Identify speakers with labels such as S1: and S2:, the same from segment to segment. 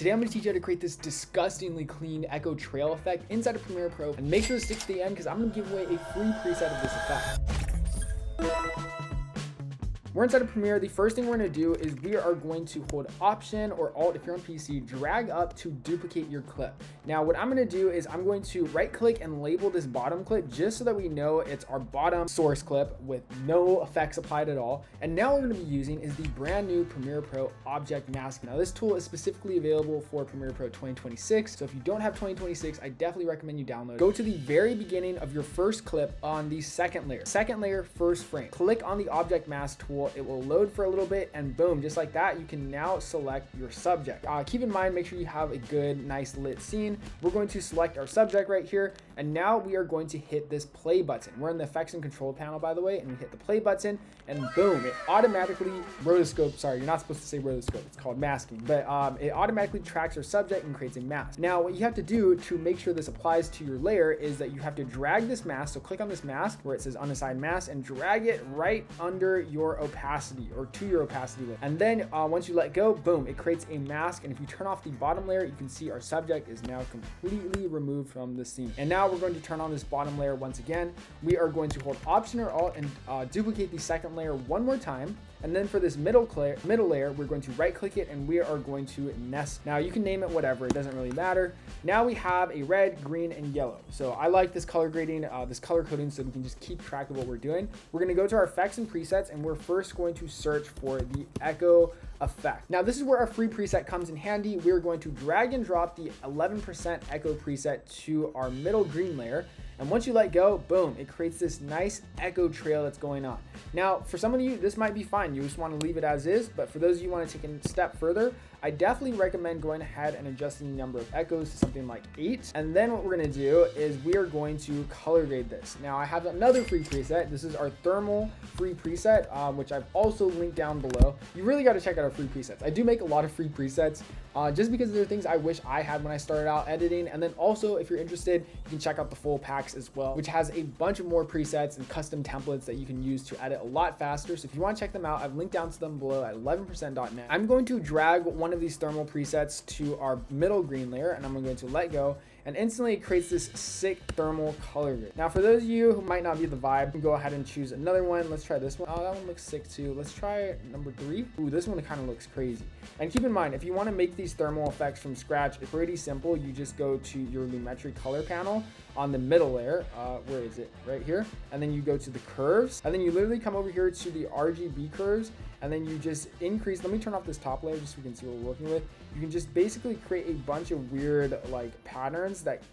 S1: Today I'm going to teach you how to create this disgustingly clean echo trail effect inside of Premiere Pro, and make sure to stick to the end because I'm going to give away a free preset of this effect. We're inside of Premiere. The first thing we're going to do is we are going to hold Option or Alt if you're on PC, drag up to duplicate your clip. Now what I'm going to do is I'm going to right click and label this bottom clip just so that we know it's our bottom source clip with no effects applied at all. And now what we're going to be using is the brand new Premiere Pro Object Mask. Now this tool is specifically available for Premiere Pro 2026. So if you don't have 2026, I definitely recommend you download it. Go to the very beginning of your first clip on the second layer, first frame. Click on the Object Mask tool. It will load for a little bit, and boom, just like that, you can now select your subject. Keep in mind, make sure you have a good, nice lit scene. We're going to select our subject right here, and now we are going to hit this play button. We're in the effects and control panel, by the way, and we hit the play button, and boom, it automatically rotoscope. Sorry, you're not supposed to say rotoscope. It's called masking, but it automatically tracks our subject and creates a mask. Now, what you have to do to make sure this applies to your layer is that you have to drag this mask. So click on this mask where it says unassigned mask and drag it right under your opacity or to your opacity layer. And then once you let go, boom, it creates a mask. And if you turn off the bottom layer, you can see our subject is now completely removed from the scene. And now we're going to turn on this bottom layer once again. We are going to hold Option or Alt and duplicate the second layer one more time. And then for this middle layer, we're going to right click it and we are going to nest. Now you can name it whatever, it doesn't really matter. Now we have a red, green, and yellow. So I like this color grading, this color coding, so we can just keep track of what we're doing. We're gonna go to our effects and presets, and we're first going to search for the echo effect. Now this is where our free preset comes in handy. We're going to drag and drop the 11% echo preset to our middle green layer. And once you let go, boom, it creates this nice echo trail that's going on. Now, for some of you, this might be fine. You just want to leave it as is, but for those of you who want to take a step further, I definitely recommend going ahead and adjusting the number of echoes to something like 8. And then what we're going to do is we are going to color grade this. Now I have another free preset. This is our thermal free preset, which I've also linked down below. You really got to check out our free presets. I do make a lot of free presets just because there are things I wish I had when I started out editing. And then also, if you're interested, you can check out the full packs as well, which has a bunch of more presets and custom templates that you can use to edit a lot faster. So if you want to check them out, I've linked down to them below at 11%.net. I'm going to drag one of these thermal presets to our middle green layer, and I'm going to let go, and instantly it creates this sick thermal color grid. Now for those of you who might not be the vibe, you can go ahead and choose another one. Let's try this one. Oh, that one looks sick too. Let's try number 3. Ooh, this one kind of looks crazy. And keep in mind, if you want to make these thermal effects from scratch, it's pretty simple. You just go to your lumetri color panel on the middle layer. Where is it? Right here. And then you go to the curves, and then you literally come over here to the RGB curves, and then you just increase. Let me turn off this top layer just so we can see what we're working with. You can just basically create a bunch of weird like patterns that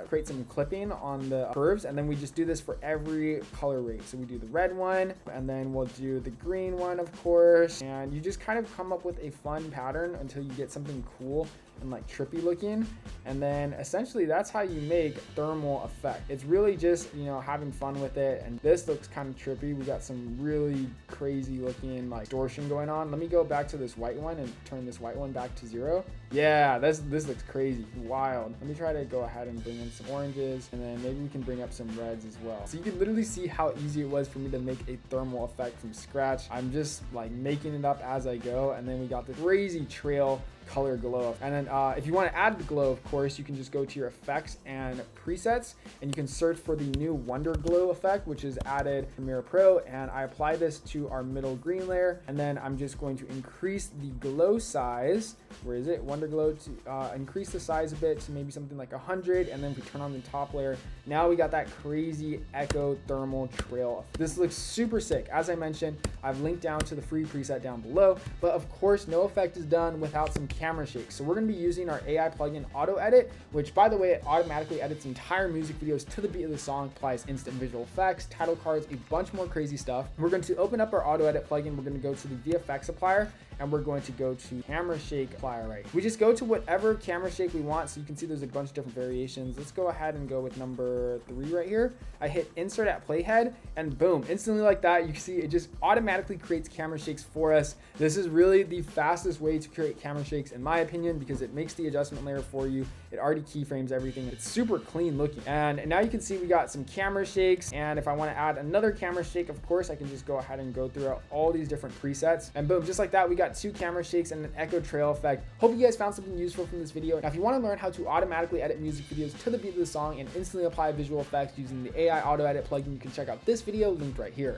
S1: create some clipping on the curves, and then we just do this for every color rate. So we do the red one, and then we'll do the green one, of course, and you just kind of come up with a fun pattern until you get something cool and like trippy looking. And then essentially that's how you make thermal effect. It's really just, you know, having fun with it. And this looks kind of trippy. We got some really crazy looking like distortion going on. Let me go back to this white one and turn this white one back to 0. Yeah, this looks crazy, wild. Let me try to go ahead and bring in some oranges, and then maybe we can bring up some reds as well. So you can literally see how easy it was for me to make a thermal effect from scratch. I'm just like making it up as I go. And then we got the crazy trail color glow. And then if you want to add the glow, of course, you can just go to your effects and presets, and you can search for the new Wonder Glow effect, which is added Premiere Pro. And I apply this to our middle green layer, and then I'm just going to increase the glow size. Where is it? Wonder Glow, to increase the size a bit to maybe something like 100. And then if we turn on the top layer, now we got that crazy echo thermal trail. This looks super sick. As I mentioned, I've linked down to the free preset down below, but of course no effect is done without some camera shake. So we're going to be using our AI plugin AutoEdit, which by the way, it automatically edits entire music videos to the beat of the song, applies instant visual effects, title cards, a bunch more crazy stuff. We're going to open up our AutoEdit plugin. We're going to go to the VFX applier, and we're going to go to camera shake applier, right? We just go to whatever camera shake we want. So you can see there's a bunch of different variations. Let's go ahead and go with number 3 right here. I hit insert at playhead, and boom, instantly like that, you can see it just automatically creates camera shakes for us. This is really the fastest way to create camera shakes in my opinion, because it makes the adjustment layer for you. It already keyframes everything. It's super clean looking. And now you can see we got some camera shakes. And if I want to add another camera shake, of course, I can just go ahead and go through all these different presets. And boom, just like that, we got got 2 camera shakes and an echo trail effect. Hope you guys found something useful from this video. Now, if you want to learn how to automatically edit music videos to the beat of the song and instantly apply visual effects using the AI AutoEdit plugin, you can check out this video linked right here.